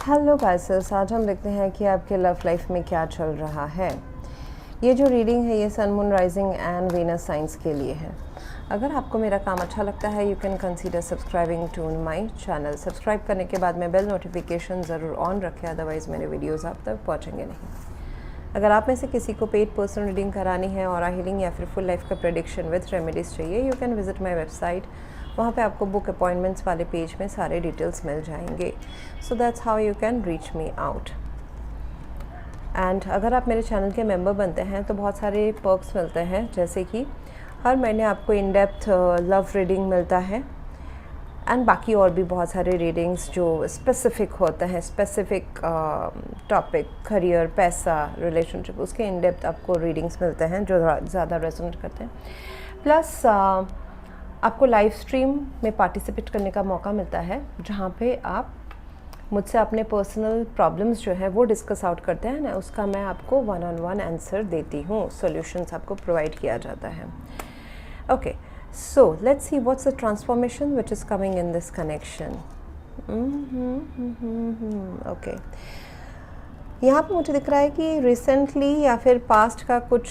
Hello Pisces, आज हम देखते हैं कि आपके लव लाइफ में क्या चल रहा है। ये जो रीडिंग है ये sun moon rising and Venus science के लिए है। अगर आपको मेरा काम अच्छा लगता है you can consider subscribing to my channel. Subscribe करने के बाद में बेल नोटिफिकेशन ज़रूर ऑन रखें, अदरवाइज़ मेरे वीडियोज़ आप तक पहुँचेंगे नहीं। अगर आप में से किसी को पेड पर्सनल रीडिंग करानी है और हीलिंग या फिर फुल लाइफ का प्रेडिक्शन विद रेमेडीज़ चाहिए, you can visit my website. वहाँ पे आपको बुक अपॉइंटमेंट्स वाले पेज में सारे डिटेल्स मिल जाएंगे। So that's how you can reach me out. And अगर आप मेरे चैनल के मेंबर बनते हैं तो बहुत सारे पर्क्स मिलते हैं, जैसे कि हर महीने आपको इन डेप्थ लव रीडिंग मिलता है एंड बाकी और भी बहुत सारे रीडिंग्स जो स्पेसिफिक होते हैं, स्पेसिफिक टॉपिक, करियर, पैसा, रिलेशनशिप, उसके इन डेप्थ आपको रीडिंग्स मिलते हैं जो ज़्यादा रेजोनेट करते हैं। प्लस आपको लाइव स्ट्रीम में पार्टिसिपेट करने का मौका मिलता है, जहाँ पे आप मुझसे अपने पर्सनल प्रॉब्लम्स जो है वो डिस्कस आउट करते हैं ना, उसका मैं आपको 1-on-1 आंसर देती हूँ, सॉल्यूशंस आपको प्रोवाइड किया जाता है। Okay, so let's see what's the transformation which is coming in this connection. Okay, यहाँ पे मुझे दिख रहा है कि रिसेंटली या फिर पास्ट का कुछ,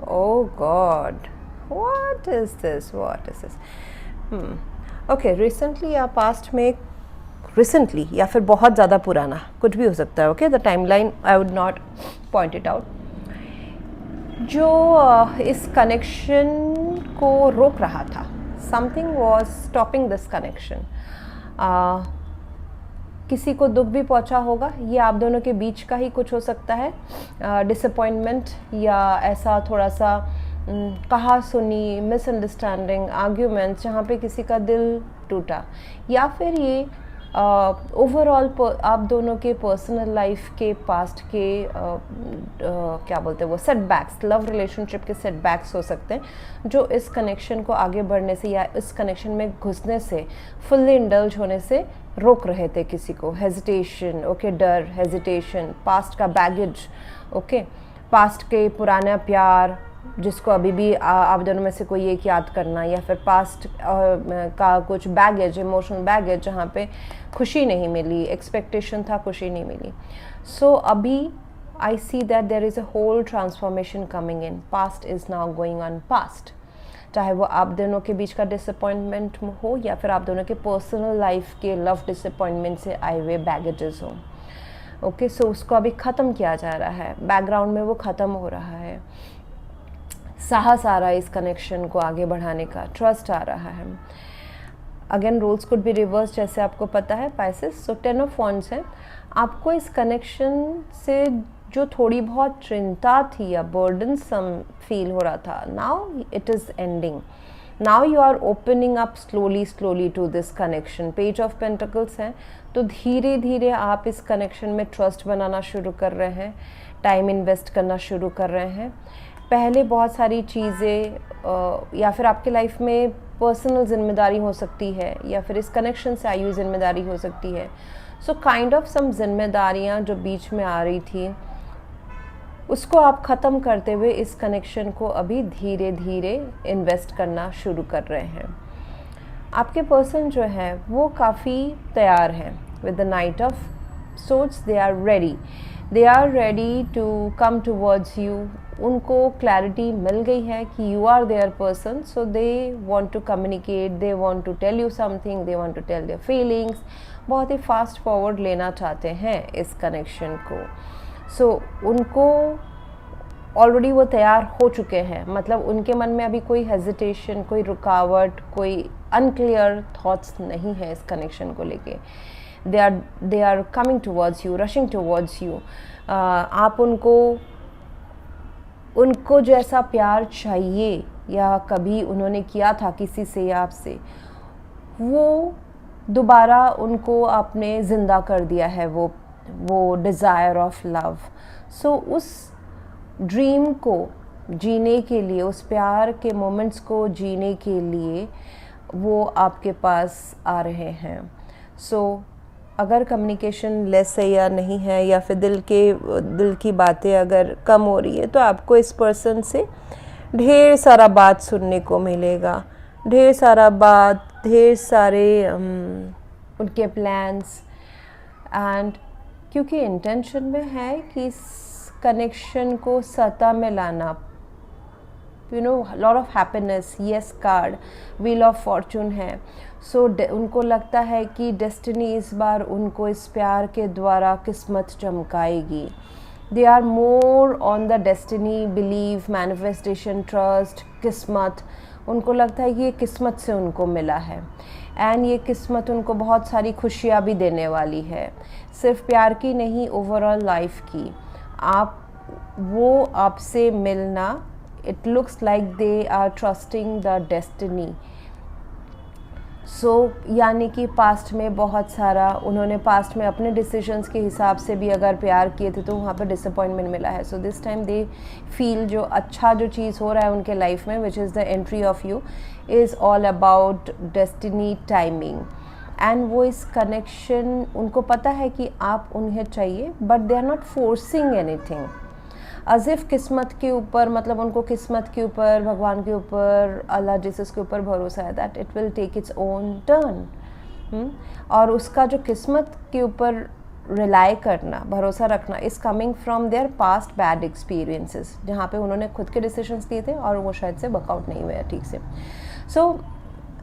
oh god, what is this? Okay, recently या पास्ट में, रिसेंटली या फिर बहुत ज़्यादा पुराना, कुछ भी हो सकता है। Okay, the timeline I would not point it out. जो इस कनेक्शन को रोक रहा था, something was stopping this connection. किसी को दुख भी पहुंचा होगा, ये आप दोनों के बीच का ही कुछ हो सकता है, डिसअपॉइंटमेंट या ऐसा थोड़ा सा कहा सुनी, मिसअंडरस्टैंडिंग, आर्ग्यूमेंट्स, जहाँ पे किसी का दिल टूटा, या फिर ये ओवरऑल आप दोनों के पर्सनल लाइफ के पास्ट के क्या बोलते हैं वो सेटबैक्स, लव रिलेशनशिप के सेटबैक्स हो सकते हैं, जो इस कनेक्शन को आगे बढ़ने से या इस कनेक्शन में घुसने से, फुल्ली इंडल्ज होने से रोक रहे थे किसी को। हेजिटेशन, ओके, डर, हेजिटेशन, पास्ट का बैगेज, ओके, पास्ट के पुराना प्यार जिसको अभी भी आप दोनों में से कोई एक याद करना, या फिर पास्ट का कुछ बैगेज, इमोशनल बैगेज, जहाँ पे खुशी नहीं मिली, एक्सपेक्टेशन था, खुशी नहीं मिली। सो अभी I see that there is a whole transformation coming in. Past is now going on past, चाहे वो आप दोनों के बीच का डिसअपॉइंटमेंट हो या फिर आप दोनों के पर्सनल लाइफ के लव डिसअपॉइंटमेंट से आए हुए बैगेजेस हों। ओके, सो उसको अभी ख़त्म किया जा रहा है, बैकग्राउंड में वो ख़त्म हो रहा है। साहस आ रहा है इस कनेक्शन को आगे बढ़ाने का, ट्रस्ट आ रहा है। Again roles could be reverse, जैसे आपको पता है पाइसेस। सो 10 ऑफ वॉन्ड्स है। आपको इस कनेक्शन से जो थोड़ी बहुत चिंता थी या बर्डनसम फील हो रहा था, now it is ending. Now you are opening up slowly to this connection. Page of pentacles है, तो धीरे धीरे आप इस कनेक्शन में ट्रस्ट बनाना शुरू कर रहे हैं, टाइम इन्वेस्ट करना शुरू कर रहे हैं। पहले बहुत सारी चीज़ें या फिर आपके लाइफ में पर्सनल जिम्मेदारी हो सकती है, या फिर इस कनेक्शन से आई हुई जिम्मेदारी हो सकती है। सो काइंड ऑफ सम जिम्मेदारियाँ जो बीच में आ रही थी, उसको आप ख़त्म करते हुए इस कनेक्शन को अभी धीरे धीरे इन्वेस्ट करना शुरू कर रहे हैं। आपके पर्सन जो है वो काफ़ी तैयार हैं। With the knight of swords they are ready to come towards you. उनको क्लैरिटी मिल गई है कि you are their person, so they want to communicate, they want to tell you something, they want to tell their feelings. बहुत ही fast forward लेना चाहते हैं इस कनेक्शन को। सो उनको ऑलरेडी वो तैयार हो चुके हैं, मतलब उनके मन में अभी कोई हेजिटेशन, कोई रुकावट, कोई अनक्लियर थॉट्स नहीं है इस कनेक्शन को लेके। They are coming towards you, rushing towards you. आप उनको जैसा प्यार चाहिए या कभी उन्होंने किया था किसी से या आपसे, वो दोबारा उनको आपने ज़िंदा कर दिया है, वो डिज़ायर ऑफ लव। सो उस ड्रीम को जीने के लिए, उस प्यार के मोमेंट्स को जीने के लिए वो आपके पास आ रहे हैं। सो अगर कम्युनिकेशन लेस है या नहीं है, या फिर दिल की बातें अगर कम हो रही है, तो आपको इस पर्सन से ढेर सारा बात सुनने को मिलेगा, ढेर सारे उनके प्लान्स, एंड क्योंकि इंटेंशन में है कि इस कनेक्शन को सतह में लाना, lot of happiness, yes card, wheel of Fortune है। सो उनको लगता है कि डेस्टिनी इस बार उनको इस प्यार के द्वारा किस्मत चमकाएगी। They are more on the destiny, believe, manifestation, trust, किस्मत। उनको लगता है कि ये किस्मत से उनको मिला है एंड ये किस्मत उनको बहुत सारी खुशियाँ भी देने वाली है, सिर्फ प्यार की नहीं, ओवरऑल लाइफ की। वो आपसे मिलना, it looks like they are trusting the destiny. यानी कि पास्ट में बहुत सारा उन्होंने पास्ट में अपने डिसीजंस के हिसाब से भी अगर प्यार किए थे तो वहाँ पर डिसअपॉइंटमेंट मिला है। So this time they feel जो अच्छा जो चीज़ हो रहा है उनके लाइफ में, which is the entry of you, is all about destiny, timing. And वो इस कनेक्शन, उनको पता है कि आप उन्हें चाहिए, but they are not forcing anything. As if किस्मत के ऊपर, मतलब उनको किस्मत के ऊपर, भगवान के ऊपर, अल्लाह जीसस के ऊपर भरोसा है that it will take its own turn. और उसका जो किस्मत के ऊपर रिलाई करना, भरोसा रखना, is coming from there past bad experiences, जहाँ पे उन्होंने खुद के डिसीजंस लिए थे और वो शायद से वर्कआउट नहीं हुए ठीक से। सो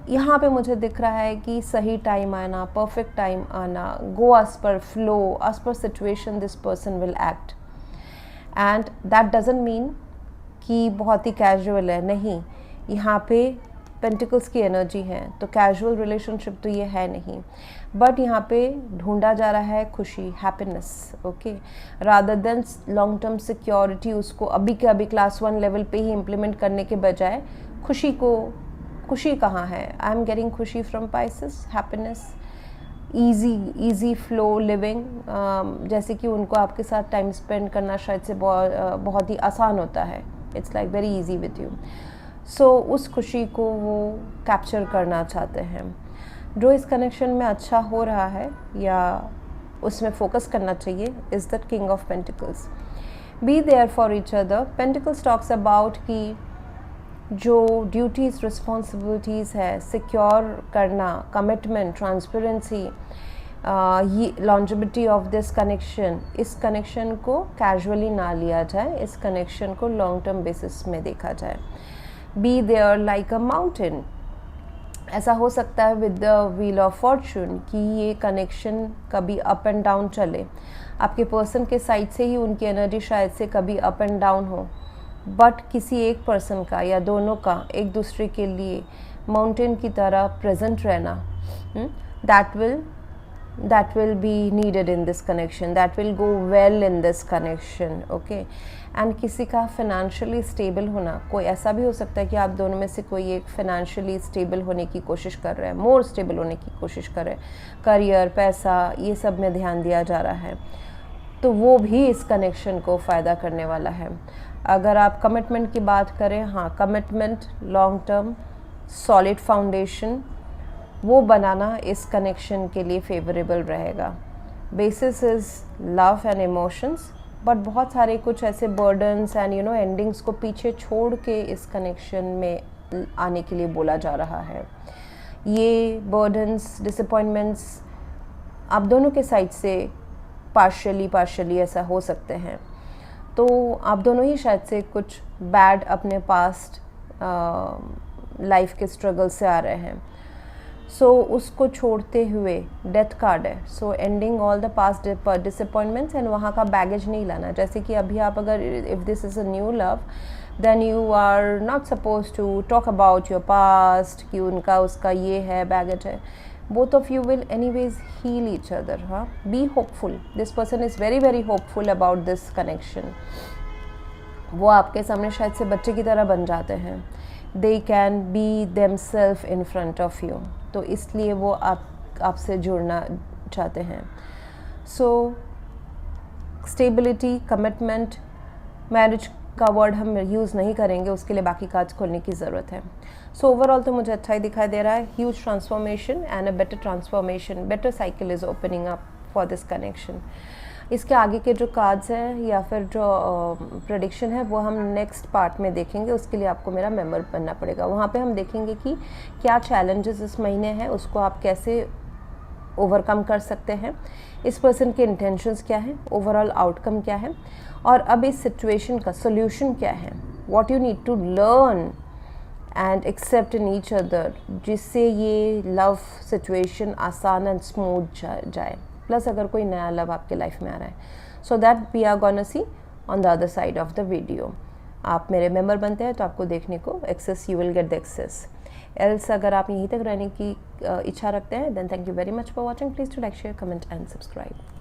यहाँ पे मुझे दिख रहा है कि सही टाइम आना, परफेक्ट टाइम आना, go as per flow, as per situation this person will act. And that doesn't mean कि बहुत ही कैजुअल है, नहीं। यहाँ पे पेंटिकल्स की एनर्जी है तो कैजुअल रिलेशनशिप तो ये है नहीं, बट यहाँ पे ढूंढा जा रहा है खुशी, happiness, okay, rather than long term security. उसको अभी के अभी क्लास 1 लेवल पे ही इम्प्लीमेंट करने के बजाय खुशी कहाँ है? आई एम गेटिंग खुशी from Pisces, happiness, easy flow living, जैसे कि उनको आपके साथ टाइम स्पेंड करना शायद से बहुत ही आसान होता है। It's like very easy with you. So उस खुशी को वो कैप्चर करना चाहते हैं। जो इस कनेक्शन में अच्छा हो रहा है या उसमें फोकस करना चाहिए is the king of pentacles. Be there for each other. Pentacles talks about कि जो ड्यूटीज़, रिस्पॉन्सिबिलिटीज़ है, सिक्योर करना, कमिटमेंट, ट्रांसपेरेंसी, ये लॉन्जिविटी ऑफ दिस कनेक्शन, इस कनेक्शन को कैजुअली ना लिया जाए, इस कनेक्शन को लॉन्ग टर्म बेसिस में देखा जाए। Be there like a mountain. ऐसा हो सकता है with the wheel of fortune कि ये कनेक्शन कभी अप एंड डाउन चले। आपके पर्सन के साइड से ही उनकी एनर्जी शायद से कभी अप एंड डाउन हो, बट किसी एक पर्सन का या दोनों का एक दूसरे के लिए माउंटेन की तरह प्रेजेंट रहना, that will be needed in this connection, that will go well in this connection, okay। And किसी का फाइनेंशियली स्टेबल होना, कोई ऐसा भी हो सकता है कि आप दोनों में से कोई एक फाइनेंशियली स्टेबल होने की कोशिश कर रहा है, मोर स्टेबल होने की कोशिश कर रहे हैं, करियर, पैसा, ये सब में ध्यान दिया जा रहा है, तो वो भी इस कनेक्शन को फ़ायदा करने वाला है। अगर आप कमिटमेंट की बात करें, हाँ, commitment, long term, solid foundation, वो बनाना इस कनेक्शन के लिए फेवरेबल रहेगा। Basis is love and emotions, but बहुत सारे कुछ ऐसे बर्डन्स एंड एंडिंग्स को पीछे छोड़ के इस कनेक्शन में आने के लिए बोला जा रहा है। ये बर्डन्स, डिसअपॉइंटमेंट्स आप दोनों के साइड से पार्शियली ऐसा हो सकते हैं। तो आप दोनों ही शायद से कुछ बैड अपने पास्ट लाइफ के स्ट्रगल से आ रहे हैं। सो उसको छोड़ते हुए डेथ कार्ड है, सो ending all the past disappointments and वहाँ का बैगेज नहीं लाना। जैसे कि अभी आप अगर if this is a new love then you are not suppose to talk about your past कि उनका उसका ये है, बैगेज है। both of you will anyways heal each other, huh? Be hopeful. This person is very very hopeful about this connection. वो आपके सामने शायद से बच्चे की तरह बन जाते हैं। They can be themselves in front of you. तो इसलिए वो आपसे जुड़ना चाहते हैं। So stability, commitment, marriage का वर्ड हम यूज़ नहीं करेंगे, उसके लिए बाकी कार्ड्स खोलने की ज़रूरत है। सो ओवरऑल तो मुझे अच्छा ही दिखाई दे रहा है। Huge transformation and a better transformation, better cycle is opening up for this connection. इसके आगे के जो कार्ड्स हैं या फिर जो प्रेडिक्शन है वो हम नेक्स्ट पार्ट में देखेंगे। उसके लिए आपको मेरा मेंबर बनना पड़ेगा। वहाँ पे हम देखेंगे कि क्या चैलेंजेस इस महीने हैं, उसको आप कैसे ओवरकम कर सकते हैं, इस पर्सन के इंटेंशंस क्या हैं, ओवरऑल आउटकम क्या है, और अब इस सिचुएशन का सोल्यूशन क्या है, what you need to learn and accept in each other, जिससे ये लव सिचुएशन आसान एंड स्मूथ जाए। प्लस अगर कोई नया लव आपके लाइफ में आ रहा है, so that we are gonna see on the other side of the video. आप मेरे मेंबर बनते हैं तो आपको देखने को access, you will get the access. Else अगर आप यहीं तक रहने की इच्छा रखते हैं, then thank you very much for watching. Please to like, share, comment and subscribe.